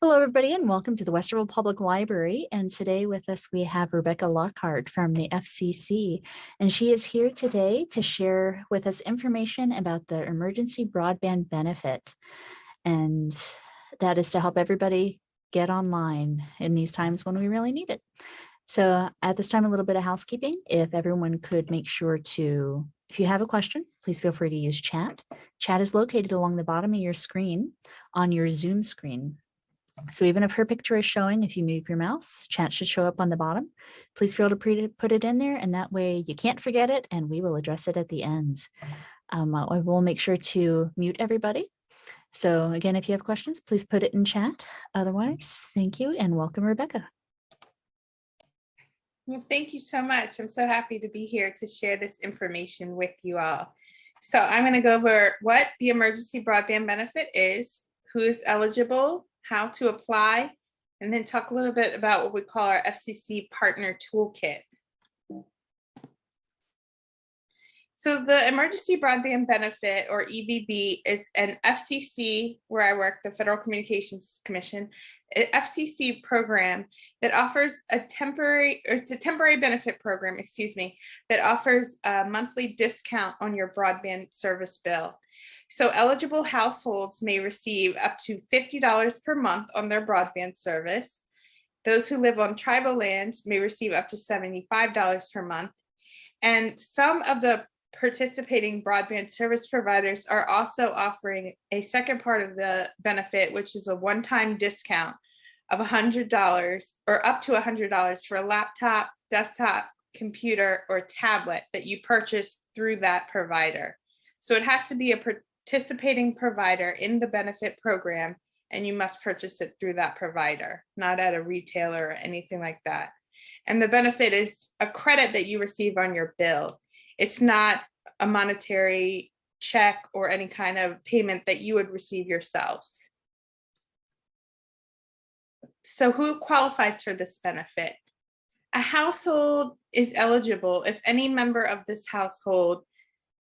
Hello, everybody, and welcome to the Westerville Public Library. And today with us, we have Rebecca Lockhart from the FCC. And she is here today to share with us information about the Emergency Broadband Benefit. And that is to help everybody get online in these times when we really need it. So at this time, a little bit of housekeeping. If everyone could make sure to, if you have a question, please feel free to use chat. Chat is located along the bottom of your screen on your Zoom screen. So even if her picture is showing, if you move your mouse, chat should show up on the bottom. Please feel free to put it in there, and that way you can't forget it, and we will address it at the end. I will make sure to mute everybody. So again, if you have questions, please put it in chat. Otherwise, thank you and welcome, Rebecca. Well, thank you so much. I'm so happy to be here to share this information with you all. So I'm going to go over what the Emergency Broadband Benefit is, who is eligible, how to apply, and then talk a little bit about what we call our FCC Partner Toolkit. So the Emergency Broadband Benefit, or EBB, is an FCC, where I work, the Federal Communications Commission, FCC program that offers it's a temporary benefit program, that offers a monthly discount on your broadband service bill. So eligible households may receive up to $50 per month on their broadband service. Those who live on tribal lands may receive up to $75 per month. And some of the participating broadband service providers are also offering a second part of the benefit, which is a one-time discount of $100 or up to $100 for a laptop, desktop, computer, or tablet that you purchase through that provider. So it has to be a participating provider in the benefit program, and you must purchase it through that provider, not at a retailer or anything like that. And the benefit is a credit that you receive on your bill. It's not a monetary check or any kind of payment that you would receive yourself. So who qualifies for this benefit? A household is eligible if any member of this household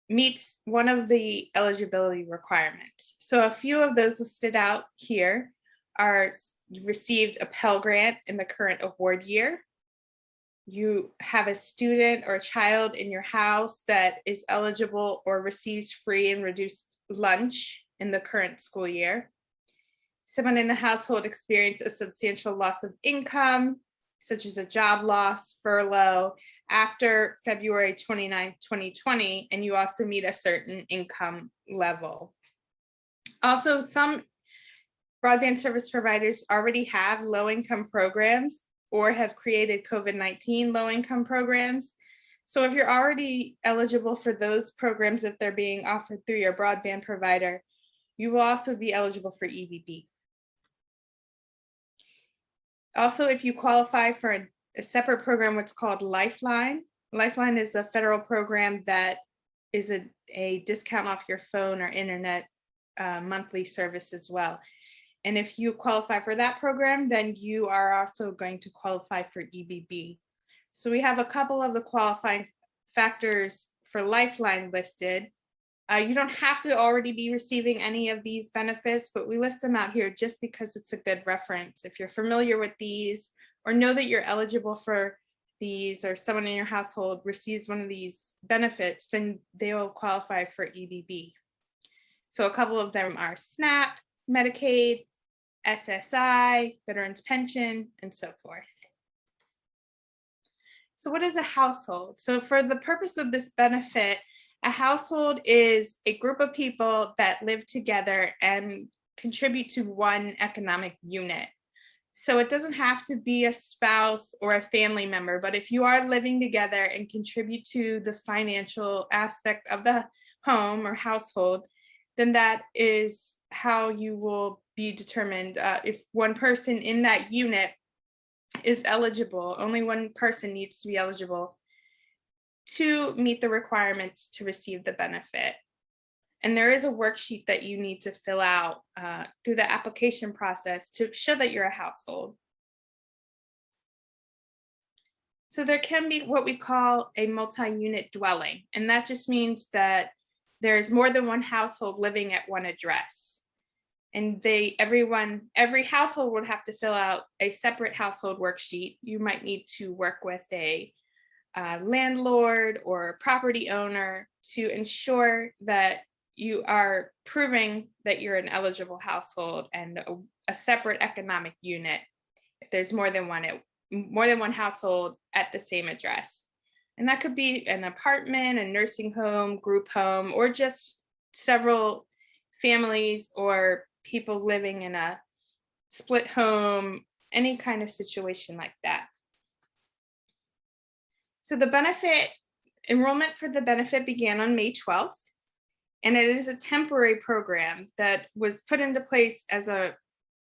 meets one of the eligibility requirements. So a few of those listed out here are: you received a Pell Grant in the current award year. You have a student or a child in your house that is eligible or receives free and reduced lunch in the current school year. Someone in the household experienced a substantial loss of income, such as a job loss, furlough, after February 29, 2020, and you also meet a certain income level. Also, some broadband service providers already have low-income programs or have created COVID-19 low-income programs. So if you're already eligible for those programs, if they're being offered through your broadband provider, you will also be eligible for EBB. Also, if you qualify for a separate program, what's called Lifeline. Lifeline is a federal program that is a discount off your phone or internet monthly service as well. And if you qualify for that program, then you are also going to qualify for EBB. So we have a couple of the qualifying factors for Lifeline listed. You don't have to already be receiving any of these benefits, but we list them out here just because it's a good reference. If you're familiar with these or know that you're eligible for these, or someone in your household receives one of these benefits, then they will qualify for EBB. So a couple of them are SNAP, Medicaid, SSI, Veterans Pension, and so forth. So what is a household? So for the purpose of this benefit, a household is a group of people that live together and contribute to one economic unit. So it doesn't have to be a spouse or a family member, but if you are living together and contribute to the financial aspect of the home or household, then that is how you will be determined if one person in that unit is eligible. Only one person needs to be eligible to meet the requirements to receive the benefit. And there is a worksheet that you need to fill out through the application process to show that you're a household. So there can be what we call a multi-unit dwelling, and that just means that there's more than one household living at one address. And every household would have to fill out a separate household worksheet. You might need to work with a landlord or property owner to ensure that you are proving that you're an eligible household and a separate economic unit if there's more than one household at the same address. And that could be an apartment, a nursing home, group home, or just several families or people living in a split home, any kind of situation like that. So the enrollment for the benefit began on May 12th, and it is a temporary program that was put into place as a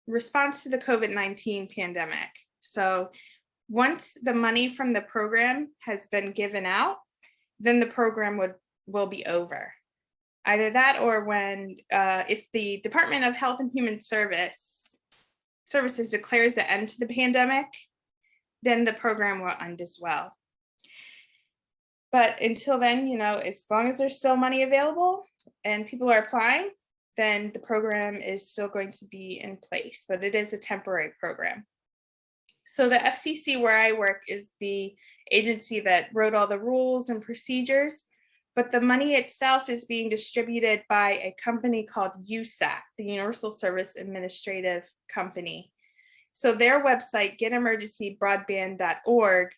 response to the COVID-19 pandemic. So once the money from the program has been given out, then the program will be over. Either that or when if the Department of Health and Human Services declares the end to the pandemic, then the program will end as well. But until then, as long as there's still money available and people are applying, then the program is still going to be in place, but it is a temporary program. So the FCC, where I work, is the agency that wrote all the rules and procedures, but the money itself is being distributed by a company called USAC, the Universal Service Administrative Company. So their website, getemergencybroadband.org,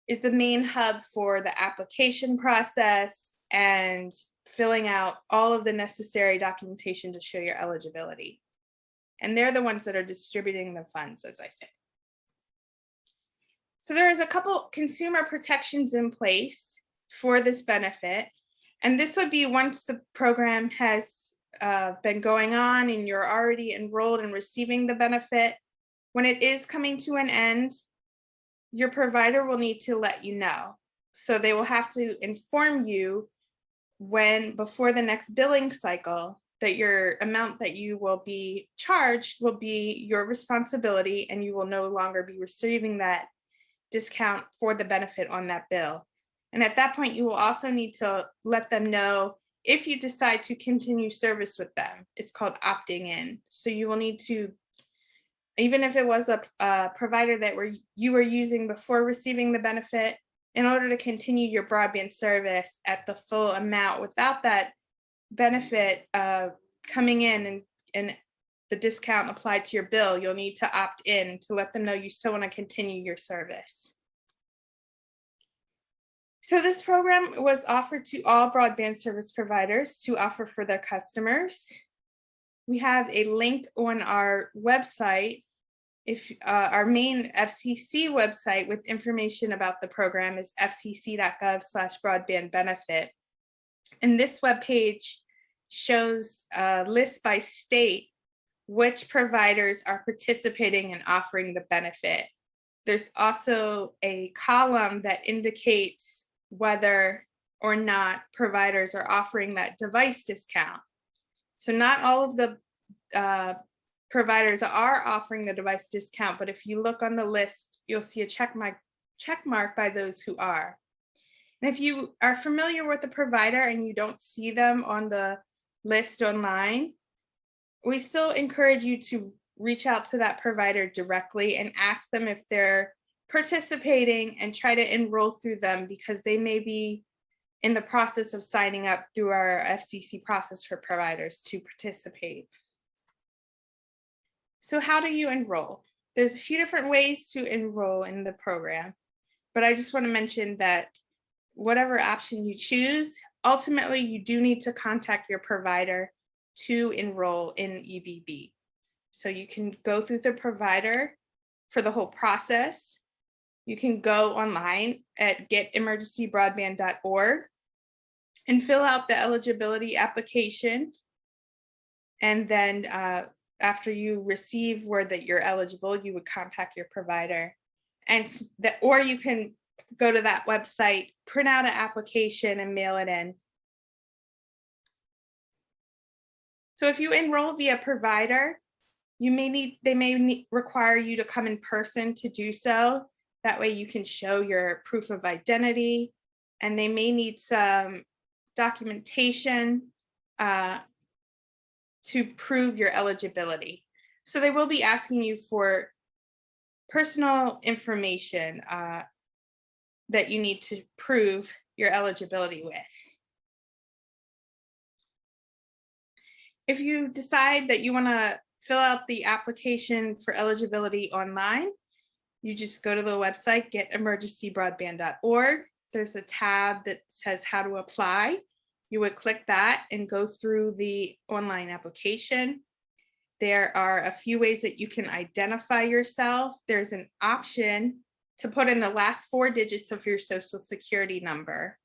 is the main hub for the application process and filling out all of the necessary documentation to show your eligibility. And they're the ones that are distributing the funds, as I said. So there is a couple consumer protections in place for this benefit. And this would be once the program has been going on and you're already enrolled and receiving the benefit. When it is coming to an end, your provider will need to let you know. So they will have to inform you before the next billing cycle that your amount that you will be charged will be your responsibility, and you will no longer be receiving that discount for the benefit on that bill. And at that point, you will also need to let them know if you decide to continue service with them. It's called opting in. So you will need to, even if it was a provider that you were using before receiving the benefit, in order to continue your broadband service at the full amount without that benefit coming in and the discount applied to your bill, you'll need to opt in to let them know you still want to continue your service. So this program was offered to all broadband service providers to offer for their customers. We have a link on our website. If our main FCC website with information about the program is FCC.gov/broadband benefit. And this webpage shows lists by state which providers are participating and offering the benefit. There's also a column that indicates whether or not providers are offering that device discount. So not all of the providers are offering the device discount, but if you look on the list, you'll see a check mark by those who are. And if you are familiar with the provider and you don't see them on the list online, we still encourage you to reach out to that provider directly and ask them if they're participating and try to enroll through them, because they may be in the process of signing up through our FCC process for providers to participate. So how do you enroll? There's a few different ways to enroll in the program, but I just want to mention that whatever option you choose, ultimately you do need to contact your provider to enroll in EBB. So you can go through the provider for the whole process. You can go online at getemergencybroadband.org and fill out the eligibility application. And then after you receive word that you're eligible, you would contact your provider. Or you can go to that website, print out an application and mail it in. So if you enroll via provider, they may require you to come in person to do so. That way you can show your proof of identity, and they may need some documentation to prove your eligibility. So they will be asking you for personal information that you need to prove your eligibility with. If you decide that you want to fill out the application for eligibility online, you just go to the website, getemergencybroadband.org. There's a tab that says how to apply. You would click that and go through the online application. There are a few ways that you can identify yourself. There's an option to put in the last 4 digits of your social security number.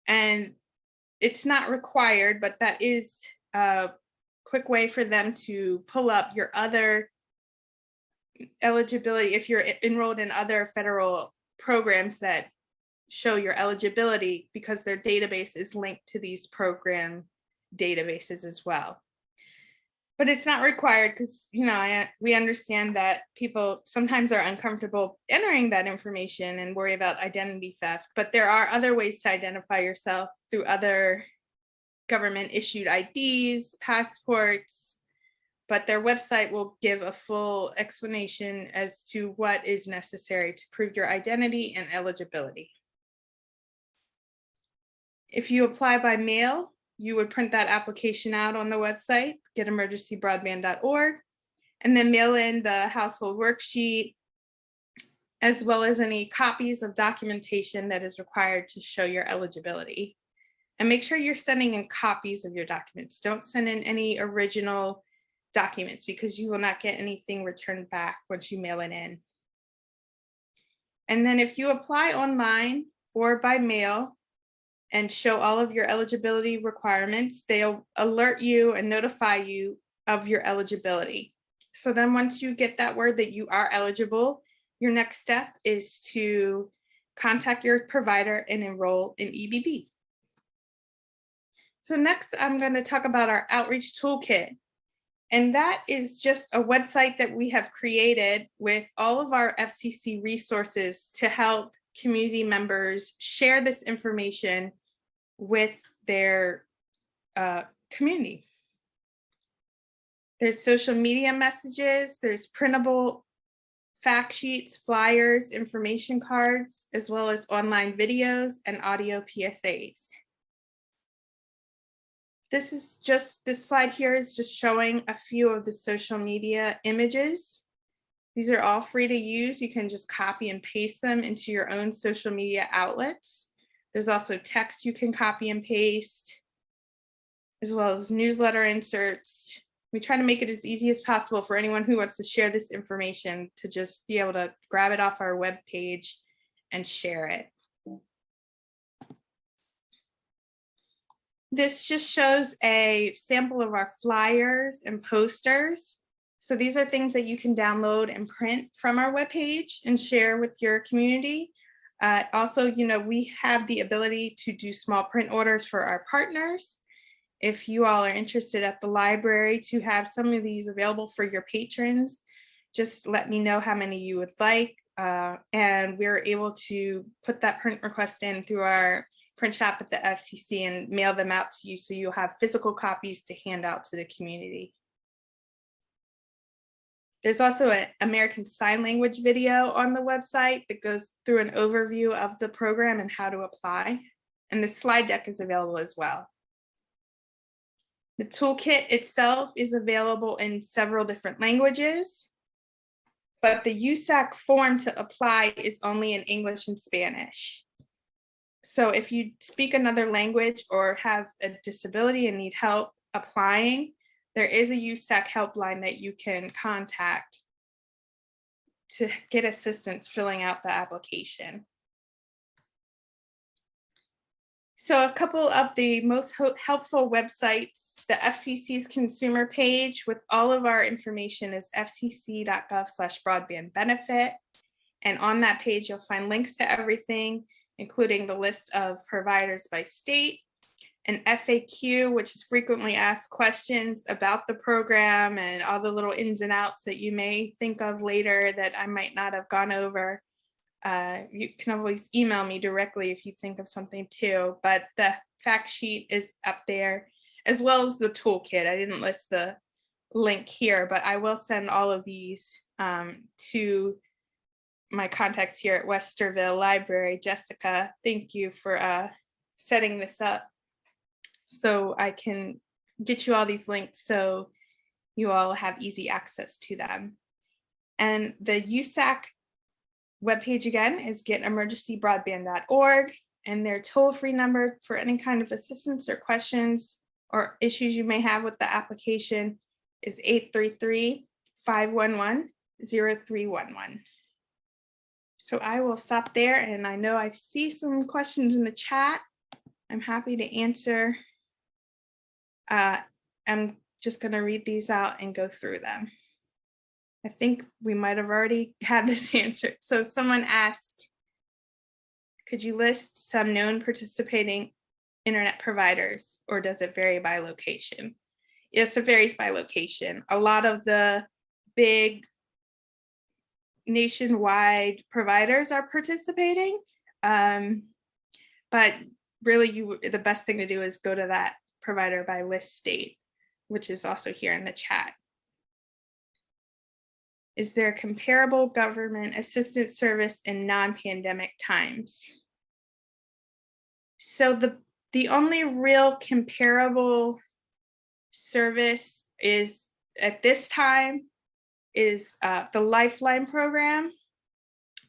And it's not required, but that is a quick way for them to pull up your other eligibility if you're enrolled in other federal programs that show your eligibility, because their database is linked to these program databases as well. But it's not required because, we understand that people sometimes are uncomfortable entering that information and worry about identity theft. But there are other ways to identify yourself through other government issued IDs, passports, but their website will give a full explanation as to what is necessary to prove your identity and eligibility. If you apply by mail, you would print that application out on the website, getemergencybroadband.org, and then mail in the household worksheet, as well as any copies of documentation that is required to show your eligibility. And make sure you're sending in copies of your documents. Don't send in any original documents because you will not get anything returned back once you mail it in. And then if you apply online or by mail and show all of your eligibility requirements, they'll alert you and notify you of your eligibility. So then once you get that word that you are eligible, your next step is to contact your provider and enroll in EBB. So next, I'm going to talk about our outreach toolkit. And that is just a website that we have created with all of our FCC resources to help community members share this information with their community. There's social media messages, there's printable fact sheets, flyers, information cards, as well as online videos and audio PSAs. This slide here is just showing a few of the social media images. These are all free to use. You can just copy and paste them into your own social media outlets. There's also text you can copy and paste, as well as newsletter inserts. We try to make it as easy as possible for anyone who wants to share this information to just be able to grab it off our web page and share it. This just shows a sample of our flyers and posters. So these are things that you can download and print from our webpage and share with your community. Also, we have the ability to do small print orders for our partners. If you all are interested at the library to have some of these available for your patrons, just let me know how many you would like. And we're able to put that print request in through our print shop at the FCC and mail them out to you so you'll have physical copies to hand out to the community. There's also an American Sign Language video on the website that goes through an overview of the program and how to apply. And the slide deck is available as well. The toolkit itself is available in several different languages, but the USAC form to apply is only in English and Spanish. So if you speak another language or have a disability and need help applying, there is a USAC helpline that you can contact to get assistance filling out the application. So a couple of the most helpful websites, the FCC's consumer page with all of our information is FCC.gov/broadband benefit. And on that page, you'll find links to everything, including the list of providers by state, an FAQ, which is frequently asked questions about the program and all the little ins and outs that you may think of later that I might not have gone over. You can always email me directly if you think of something too, but the fact sheet is up there, as well as the toolkit. I didn't list the link here, but I will send all of these to my contacts here at Westerville Library. Jessica, thank you for setting this up so I can get you all these links so you all have easy access to them. And the USAC webpage again is getemergencybroadband.org, and their toll-free number for any kind of assistance or questions or issues you may have with the application is 833-511-0311. So I will stop there, and I know I see some questions in the chat. I'm happy to answer. I'm just going to read these out and go through them. I think we might have already had this answered. So someone asked, could you list some known participating internet providers, or does it vary by location? Yes, it varies by location. A lot of the big nationwide providers are participating, but really the best thing to do is go to that provider by list state, which is also here in the chat. Is there a comparable government assistance service in non-pandemic times? So the only real comparable service is at this time is the Lifeline program,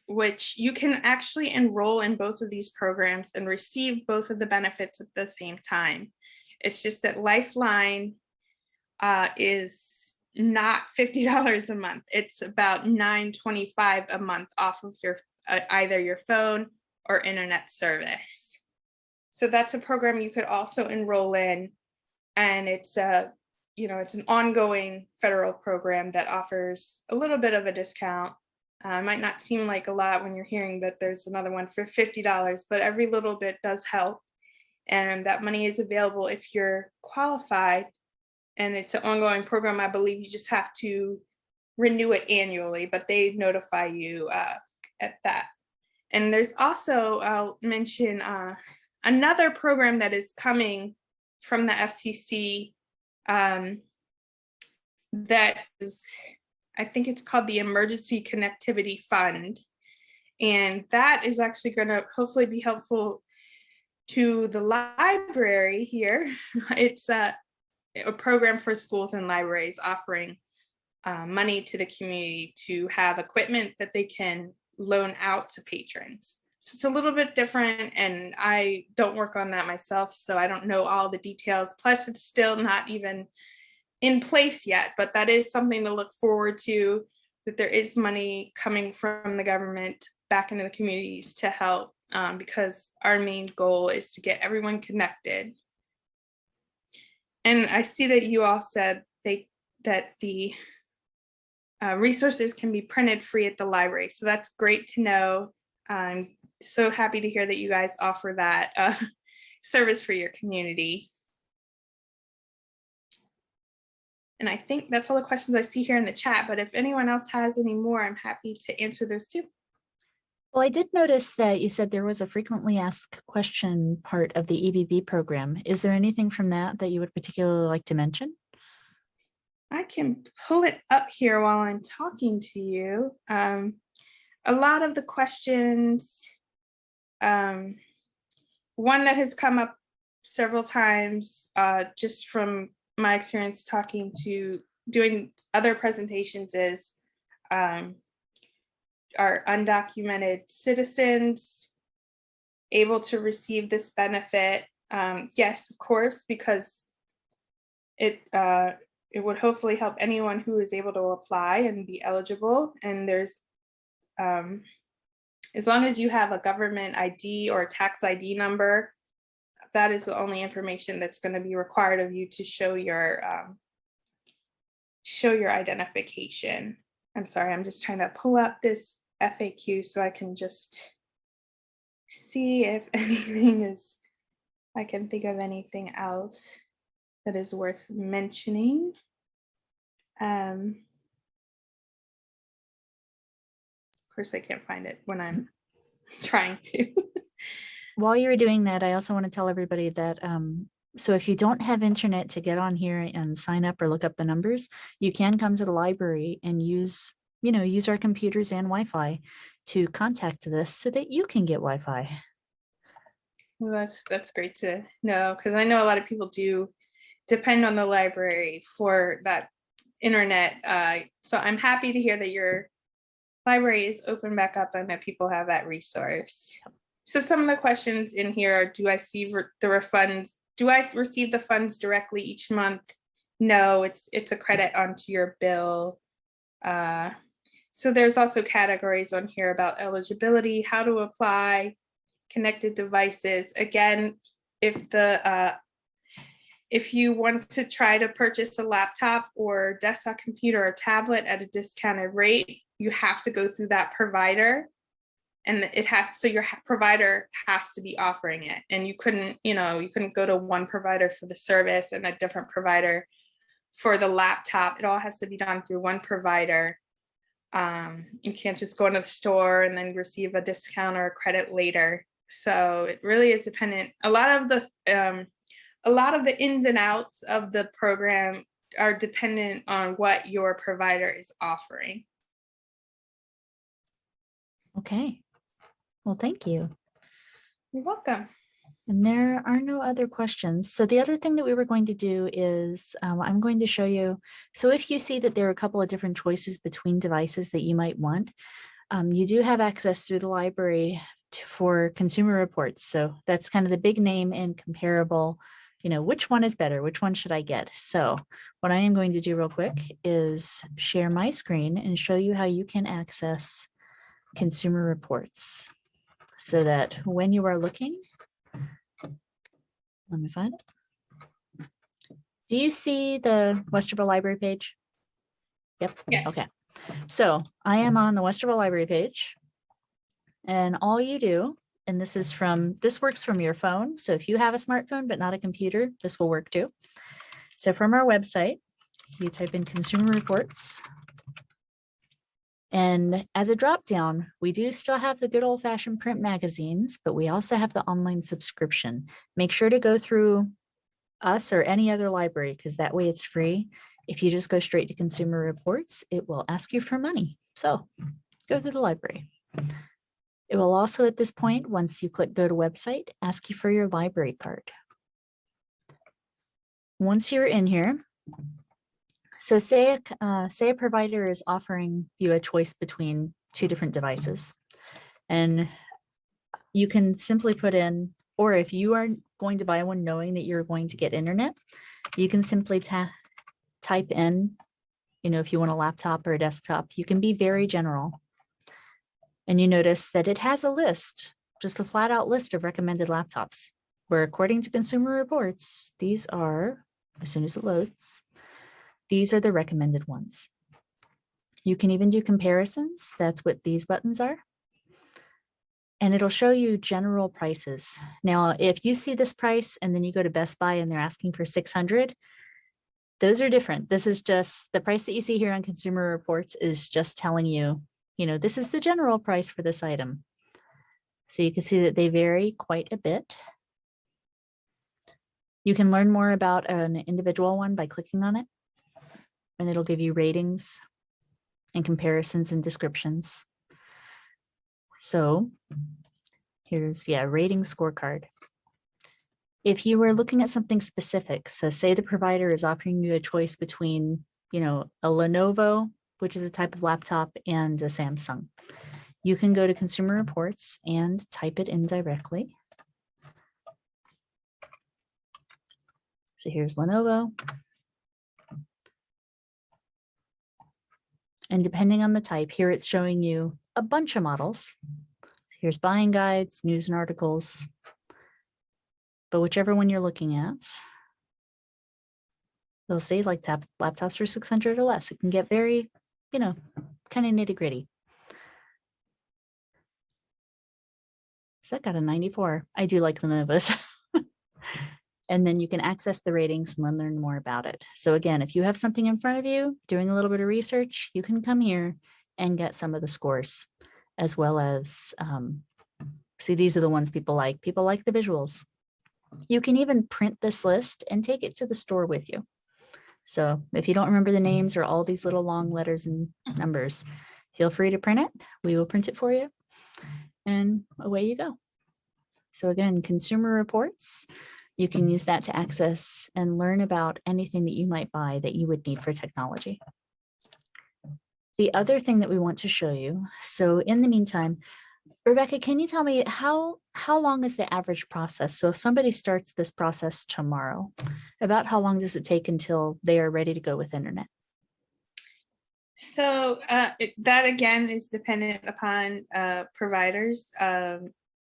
which you can actually enroll in both of these programs and receive both of the benefits at the same time. It's just that Lifeline is not $50 a month. It's about $9.25 a month off of your either your phone or internet service. So that's a program you could also enroll in, and it's it's an ongoing federal program that offers a little bit of a discount. It might not seem like a lot when you're hearing that there's another one for $50, but every little bit does help. And that money is available if you're qualified. And it's an ongoing program. I believe you just have to renew it annually, but they notify you at that. And there's also, I'll mention another program that is coming from the FCC that is, I think it's called the Emergency Connectivity Fund. And that is actually going to hopefully be helpful to the library here. It's a program for schools and libraries offering money to the community to have equipment that they can loan out to patrons. So it's a little bit different, and I don't work on that myself, so I don't know all the details. Plus, it's still not even in place yet, but that is something to look forward to, that there is money coming from the government back into the communities to help, because our main goal is to get everyone connected. And I see that you all said that the resources can be printed free at the library. So that's great to know. I'm so happy to hear that you guys offer that service for your community. And I think that's all the questions I see here in the chat, but if anyone else has any more, I'm happy to answer those too. Well, I did notice that you said there was a frequently asked question part of the EBB program. Is there anything from that that you would particularly like to mention? I can pull it up here while I'm talking to you. A lot of the questions, one that has come up several times just from my experience doing other presentations is, are undocumented citizens able to receive this benefit? Yes, of course, because it would hopefully help anyone who is able to apply and be eligible. And there's, as long as you have a government ID or a tax ID number, that is the only information that's going to be required of you to show your identification. I'm sorry, I'm just trying to pull up this FAQ so I can just see if anything is, I can think of anything else that is worth mentioning. Of course, I can't find it when I'm trying to. While you were doing that, I also want to tell everybody that So if you don't have internet to get on here and sign up or look up the numbers, you can come to the library and use our computers and Wi-Fi to contact this so that you can get Wi-Fi. Well, that's great to know, because I know a lot of people do depend on the library for that internet. So I'm happy to hear that your library is open back up and that people have that resource. So some of the questions in here are, do I see the refunds? Do I receive the funds directly each month? No, it's a credit onto your bill. So there's also categories on here about eligibility, how to apply, connected devices. Again, if you want to try to purchase a laptop or desktop computer or tablet at a discounted rate, you have to go through that provider, and your provider has to be offering it. And you couldn't go to one provider for the service and a different provider for the laptop. It all has to be done through one provider. You can't just go into the store and then receive a discount or a credit later. So it really is dependent. A lot of the ins and outs of the program are dependent on what your provider is offering. Okay. Well, thank you. You're welcome. And there are no other questions. So the other thing that we were going to do is I'm going to show you. So if you see that there are a couple of different choices between devices that you might want, you do have access through the library for consumer reports. So that's kind of the big name and comparable, which one is better? Which one should I get? So what I am going to do real quick is share my screen and show you how you can access consumer reports so that when you are looking, let me find it. Do you see the Westerville Library page? Yep. Yes. Okay. So I am on the Westerville Library page, and all you do, and this works from your phone. So if you have a smartphone but not a computer, this will work too. So from our website, you type in consumer reports. And as a dropdown, we do still have the good old fashioned print magazines, but we also have the online subscription. Make sure to go through us or any other library, because that way it's free. If you just go straight to consumer reports, it will ask you for money. So go to the library. It will also at this point, once you click go to website, ask you for your library card. Once you're in here, so say a provider is offering you a choice between two different devices, and you can simply put in, or if you are going to buy one knowing that you're going to get internet, you can simply type in, if you want a laptop or a desktop. You can be very general. And you notice that it has a list, just a flat out list of recommended laptops, where according to Consumer Reports, these are, as soon as it loads, these are the recommended ones. You can even do comparisons. That's what these buttons are. And it'll show you general prices. Now, if you see this price and then you go to Best Buy and they're asking for $600, those are different. This is just the price that you see here on Consumer Reports is just telling you, this is the general price for this item. So you can see that they vary quite a bit. You can learn more about an individual one by clicking on it, and it'll give you ratings and comparisons and descriptions. So here's, rating scorecard. If you were looking at something specific, so say the provider is offering you a choice between, a Lenovo, which is a type of laptop, and a Samsung, you can go to Consumer Reports and type it in directly. So here's Lenovo. And depending on the type, here it's showing you a bunch of models. Here's buying guides, news and articles. But whichever one you're looking at, they'll say like laptops for $600 or less. It can get very, kind of nitty gritty. So that got a 94. I do like Lenovo's. And then you can access the ratings and then learn more about it. So again, if you have something in front of you, doing a little bit of research, you can come here and get some of the scores, as well as, see, these are the ones people like. People like the visuals. You can even print this list and take it to the store with you. So if you don't remember the names or all these little long letters and numbers, feel free to print it. We will print it for you, and away you go. So again, consumer reports, you can use that to access and learn about anything that you might buy that you would need for technology. The other thing that we want to show you, so in the meantime, Rebecca, can you tell me how long is the average process? So if somebody starts this process tomorrow, about how long does it take until they are ready to go with internet? So that again is dependent upon providers.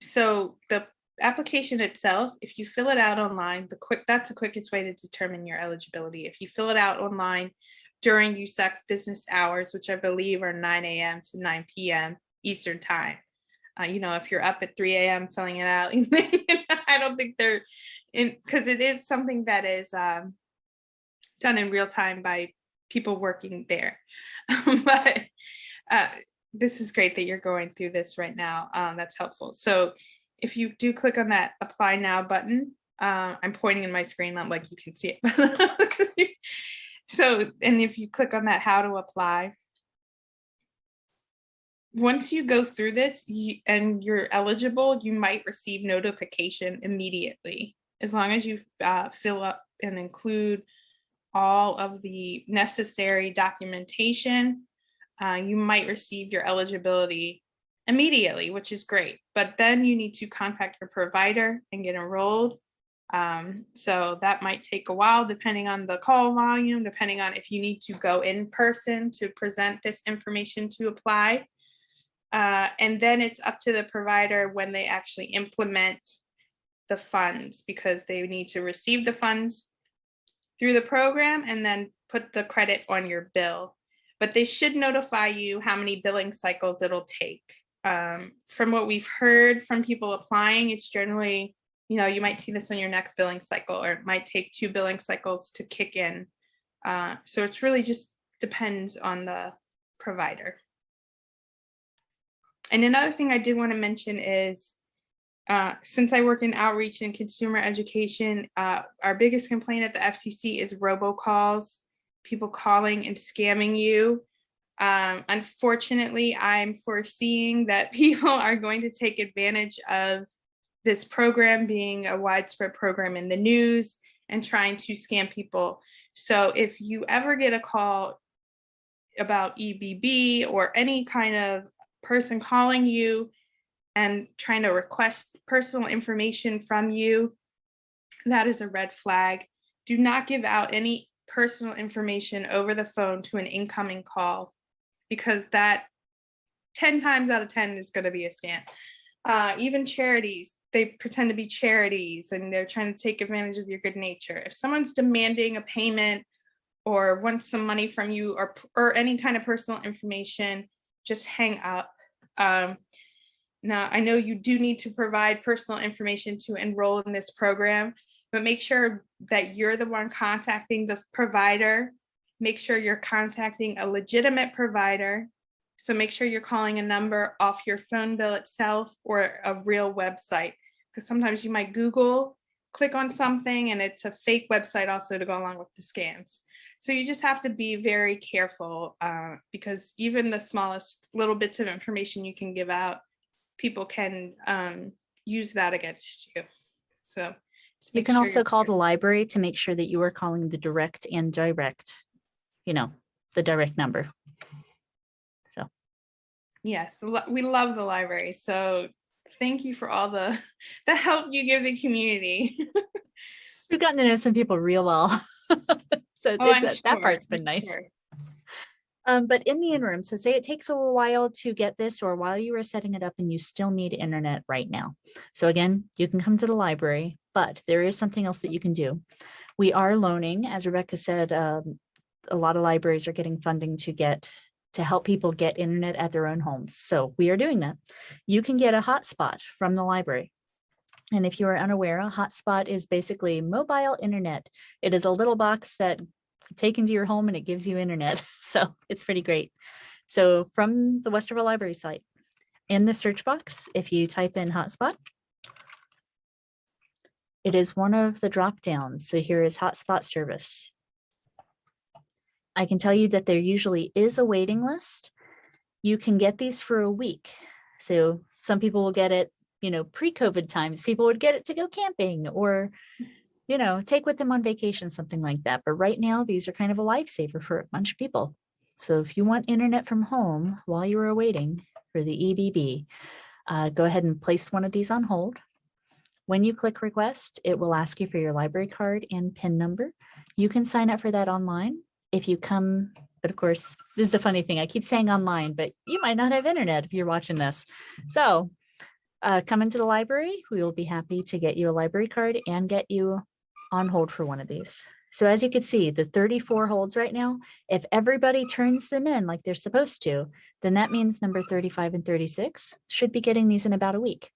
So the application itself, if you fill it out online, that's the quickest way to determine your eligibility. If you fill it out online during USAC's business hours, which I believe are 9 a.m. to 9 p.m. Eastern time. If you're up at 3 a.m. filling it out, I don't think they're in, because it is something that is done in real time by people working there. But this is great that you're going through this right now. That's helpful. So if you do click on that apply now button, I'm pointing in my screen, not like you can see it. So, and if you click on that how to apply, once you go through this and you're eligible, you might receive notification immediately. As long as you fill up and include all of the necessary documentation, you might receive your eligibility immediately, which is great. But then you need to contact your provider and get enrolled. So that might take a while, depending on the call volume, depending on if you need to go in person to present this information to apply. And then it's up to the provider when they actually implement the funds, because they need to receive the funds through the program and then put the credit on your bill. But they should notify you how many billing cycles it'll take. From what we've heard from people applying, it's generally, you might see this on your next billing cycle, or it might take 2 billing cycles to kick in. So it's really just depends on the provider. And another thing I did want to mention is, since I work in outreach and consumer education, our biggest complaint at the FCC is robocalls, people calling and scamming you. Unfortunately, I'm foreseeing that people are going to take advantage of this program being a widespread program in the news and trying to scam people. So if you ever get a call about EBB or any kind of person calling you and trying to request personal information from you, that is a red flag. Do not give out any personal information over the phone to an incoming call, because that 10 times out of 10 is going to be a scam. Even charities, they pretend to be charities and they're trying to take advantage of your good nature. If someone's demanding a payment or wants some money from you, or any kind of personal information, just hang up. Now, I know you do need to provide personal information to enroll in this program, but make sure that you're the one contacting the provider. Make sure you're contacting a legitimate provider. So make sure you're calling a number off your phone bill itself or a real website, because sometimes you might Google, click on something, and it's a fake website also to go along with the scams. So you just have to be very careful, because even the smallest little bits of information you can give out, people can use that against you. So you can also call the library to make sure that you are calling the direct and direct, the direct number. So yes, we love the library. So thank you for all the help you give the community. We've gotten to know some people real well. So that part's been nice. Sure. But in the interim, so say it takes a while to get this, or while you are setting it up and you still need internet right now. So again, you can come to the library, but there is something else that you can do. We are loaning, as Rebecca said, a lot of libraries are getting funding to help people get internet at their own homes. So we are doing that. You can get a hotspot from the library. And if you are unaware, a hotspot is basically mobile internet. It is a little box that you take into your home and it gives you internet. So it's pretty great. So from the Westerville Library site, in the search box, if you type in hotspot, It is one of the drop downs. So here is hotspot service. I can tell you that there usually is a waiting list. You can get these for a week. So some people will get it, pre-COVID times, people would get it to go camping or, take with them on vacation, something like that. But right now, these are kind of a lifesaver for a bunch of people. So if you want internet from home while you are waiting for the EBB, go ahead and place one of these on hold. When you click request, it will ask you for your library card and PIN number. You can sign up for that online. If you come, but of course, this is the funny thing. I keep saying online, but you might not have internet if you're watching this. So come into the library. We will be happy to get you a library card and get you on hold for one of these. So as you can see, the 34 holds right now, if everybody turns them in like they're supposed to, then that means number 35 and 36 should be getting these in about a week.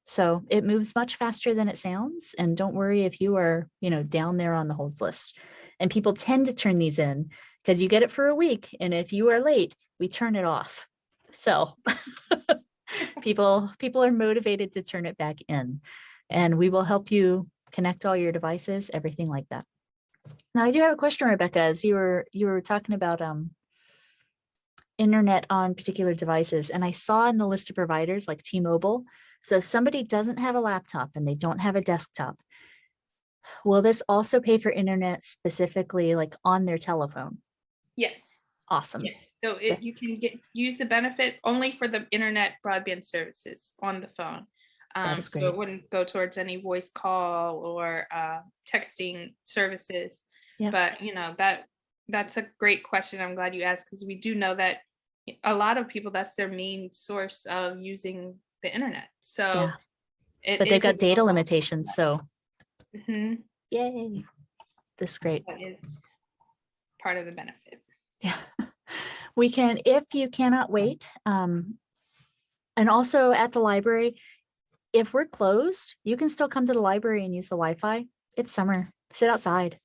So it moves much faster than it sounds. And don't worry if you are, down there on the holds list. And people tend to turn these in because you get it for a week. And if you are late, we turn it off. So people are motivated to turn it back in. And we will help you connect all your devices, everything like that. Now, I do have a question, Rebecca, as you were talking about internet on particular devices. And I saw in the list of providers like T-Mobile. So if somebody doesn't have a laptop and they don't have a desktop, will this also pay for internet specifically like on their telephone? Yes. Awesome. Yeah. So you can use the benefit only for the internet broadband services on the phone. That is great. So it wouldn't go towards any voice call or texting services. Yeah. But that's a great question. I'm glad you asked, because we do know that a lot of people, that's their main source of using the internet. So but they've got data limitations. So yay. This is great. That is part of the benefit. Yeah. We can, if you cannot wait, and also at the library, if we're closed, you can still come to the library and use the Wi-Fi. It's summer. Sit outside.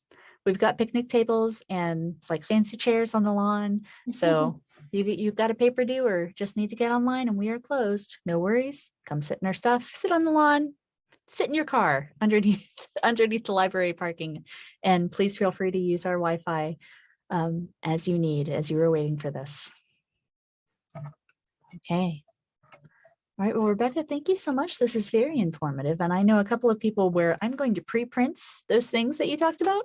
We've got picnic tables and like fancy chairs on the lawn. So you've got a paper due or just need to get online and we are closed. No worries. Come sit in our stuff. Sit on the lawn. Sit in your car underneath the library parking. And please feel free to use our Wi-Fi as you need, as you were waiting for this. Okay. All right, well, Rebecca, thank you so much. This is very informative. And I know a couple of people where I'm going to pre-print those things that you talked about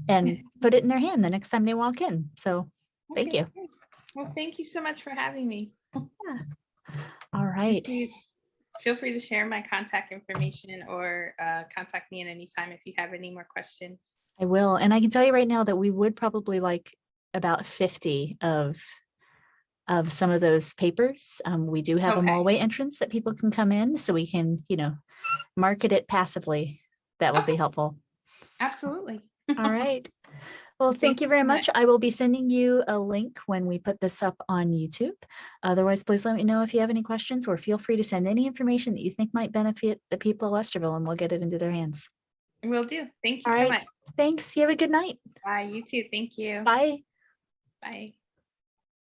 and put it in their hand the next time they walk in. So thank you. Great. Well, thank you so much for having me. Yeah. All right. Feel free to share my contact information or contact me at any time if you have any more questions. I will. And I can tell you right now that we would probably like about 50 of some of those papers. We do have a mallway entrance that people can come in, so we can, market it passively. That would be helpful. Absolutely. All right. Well, thank you very much. I will be sending you a link when we put this up on YouTube. Otherwise, please let me know if you have any questions, or feel free to send any information that you think might benefit the people of Westerville, and we'll get it into their hands. Will do. Thank you so much. Thanks. You have a good night. Bye. You too. Thank you. Bye. Bye.